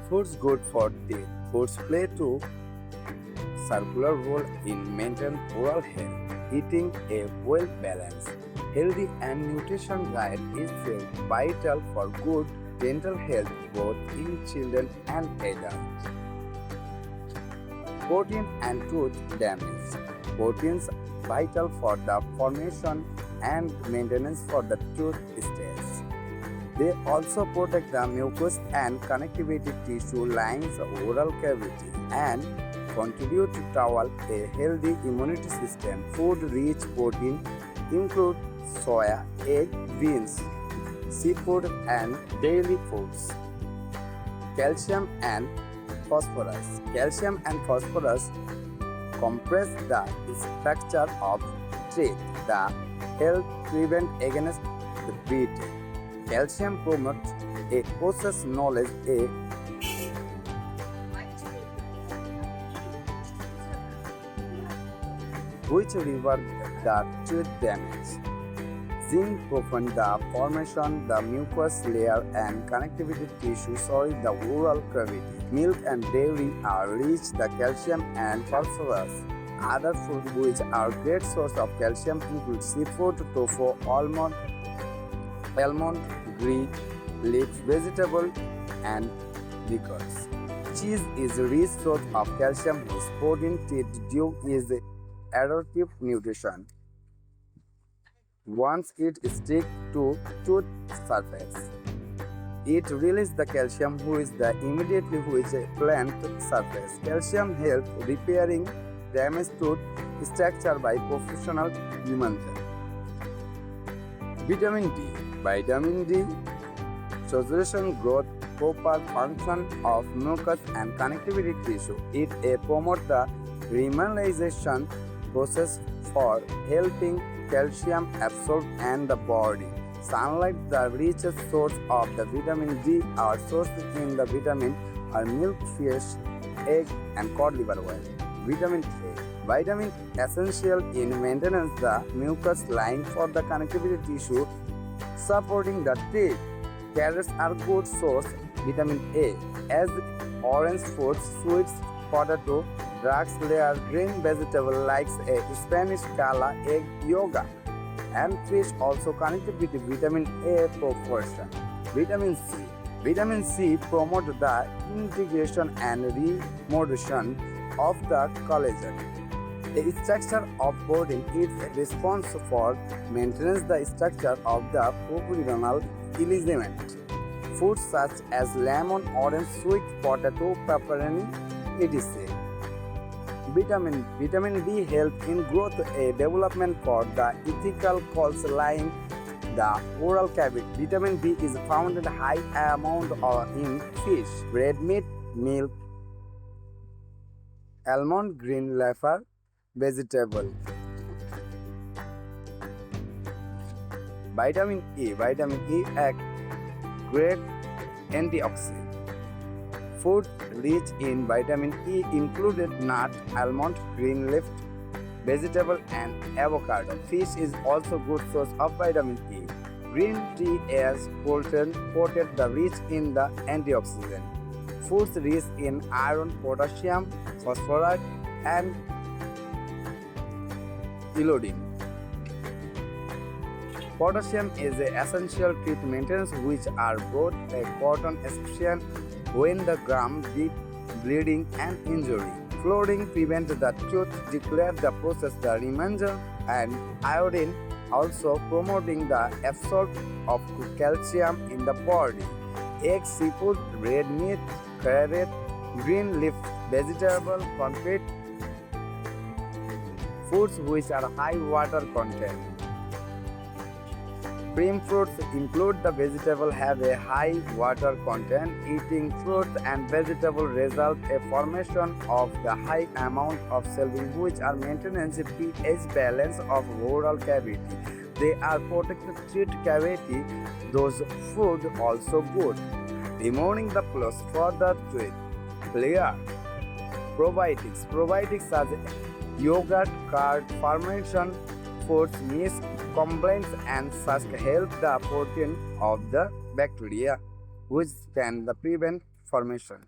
Foods good for teeth. Foods play to circular role in maintaining oral health. Eating a well-balanced, healthy and nutrition diet is vital for good dental health both in children and adults. Protein and tooth damage. Proteins vital for the formation and maintenance for the tooth stays. They also protect the mucous and connectivity tissue lines of oral cavity and contribute to towel a healthy immunity system. Food rich protein include soya, egg, beans, seafood and dairy foods. Calcium and phosphorus. Calcium and phosphorus compress the structure of teeth. The help prevent against the bleeding. Calcium promotes a process knowledge a which reverse the tooth damage. Zinc prevents the formation the mucous layer and connectivity tissue the oral cavity. Milk and dairy are rich the calcium and phosphorus. Other foods which are great source of calcium include seafood, tofu, almond, Greek, leaf vegetable, and liquors. Cheese is a rich source of calcium whose protein teeth due is adaptive nutrition. Once it sticks to tooth surface, it releases the calcium which plant surface. Calcium helps repairing damaged tooth structure by professional humans. Vitamin D. Vitamin D saturation growth, proper function of mucus and connectivity tissue. It promotes the remineralization process for helping calcium absorb and the body. Sunlight, the richest source of the vitamin D, are sources in the vitamin are milk, fish, egg, and cod liver oil. Vitamin A. Vitamin essential in maintenance the mucus line for the connectivity tissue, supporting the teeth. Carrots are good source vitamin A, as orange fruits, sweets, potato, drugs layer green vegetable like a Spanish cala, egg, yoga, and fish also connected with vitamin A proportion. Vitamin C. Vitamin C promotes the integration and remodulation of the collagen. The structure of protein is responsible for maintenance the structure of the propironal element. Foods such as lemon, orange, sweet potato, pepperoni, etc. Vitamin D helps in growth development for the ethical cells lining the oral cavity. Vitamin D is found in high amount in fish, red meat, milk, almond, green leaf vegetable. Vitamin E. Vitamin E acts great antioxidant. Food rich in vitamin E included nut, almond, green leaf, vegetable, and avocado. Fish is also good source of vitamin E. Green tea is potent the rich in the antioxidant. Foods rich in iron, potassium, phosphorus, and iodine. Potassium is essential teeth maintenance which are both important especially when the gum deep bleeding and injury. Fluoride prevents the tooth decay the process the remainder and iodine also promoting the absorption of calcium in the body. Egg, seafood, red meat, carrot, green leaf vegetable, confit, foods which are high water content. Cream fruits include the vegetable have a high water content. Eating fruits and vegetables result a formation of the high amount of selvin which are maintenance pH balance of oral cavity. They are protected teeth cavity. Those food also good. Removing the plus for the tooth. Clear. Probiotics. Probiotics are yogurt, curd, fermentation, foods, yeast, complaints and such help the protein of the bacteria which can prevent formation.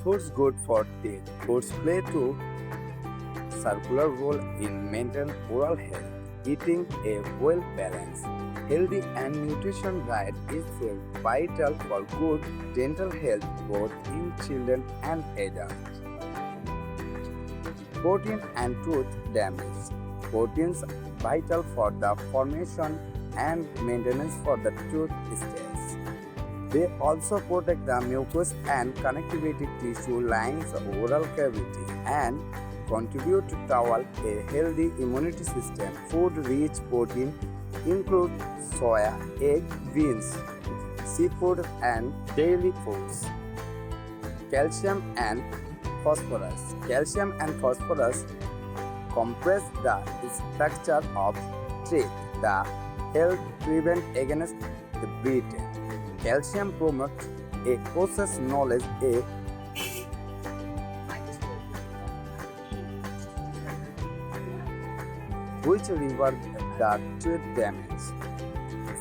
Foods good for teeth. Foods play to circular role in maintaining oral health. Eating a well-balanced, healthy and nutrition diet is vital for good dental health both in children and adults. Protein and tooth damage. Proteins vital for the formation and maintenance for the tooth stays. They also protect the mucous and connectivity tissue lines of oral cavity and contribute to a healthy immunity system. Food-rich protein include soya, egg, beans, seafood, and dairy foods. Calcium and phosphorus. Calcium and phosphorus compress the structure of teeth. The help prevent against the bleeding. Calcium promotes a process known as a which reverse the tooth damage.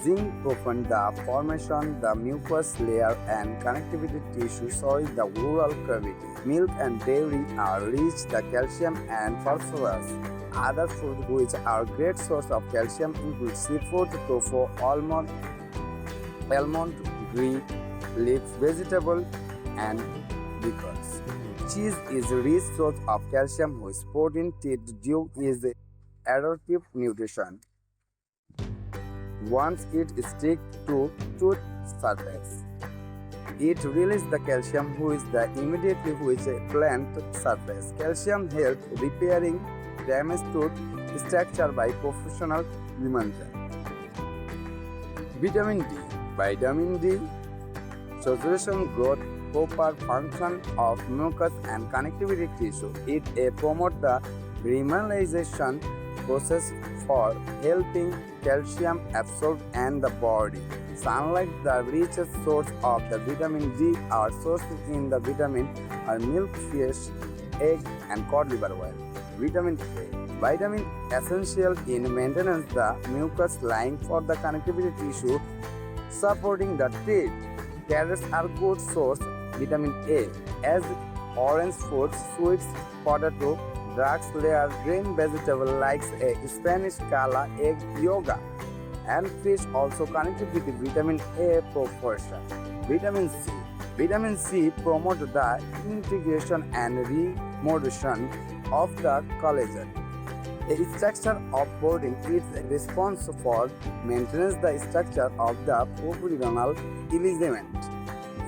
Zinc prevents the formation the mucous layer and connectivity tissue soil the oral cavity. Milk and dairy are rich the calcium and phosphorus. Other foods which are great source of calcium include seafood, tofu, almond, green leaf vegetable, and pickles. Cheese is a rich source of calcium which protein teeth due is adaptive nutrition. Once it sticks to tooth surface, it releases the calcium which the immediately which plant surface. Calcium helps repairing damaged tooth structure by professional removal. Vitamin D. Vitamin D saturation growth proper function of mucus and connectivity tissue. It promotes the remineralization process for helping calcium absorb in the body. Sunlight, the richest source of the vitamin D, are sources in the vitamin are milk, fish, egg, and cod liver oil. Vitamin A. Vitamin essential in maintenance the mucus line for the connectivity tissue, supporting the teeth. Carrots are good source vitamin A, as orange fruits, sweets, potato, drugs layer green vegetable like a Spanish cala, egg, yoga, and fish also connected with vitamin A proportion. Vitamin C. Vitamin C promotes the integration and remodeling of the collagen. A structure of protein is responsible for maintenance the structure of the propironal element.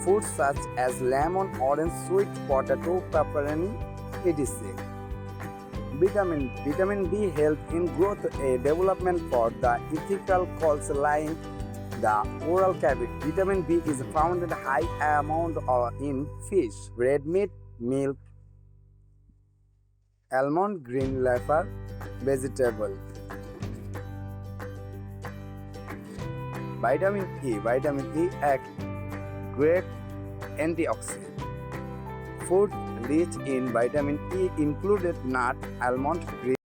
Foods such as lemon, orange, sweet potato, pepperoni, etc. Vitamin B helps in growth development for the ethical cells line the oral cavity. Vitamin B is found in high amount in fish, red meat, milk, almond, green leaf vegetable. Vitamin E. Vitamin E acts great antioxidant. Food rich in vitamin E included nut, almond, green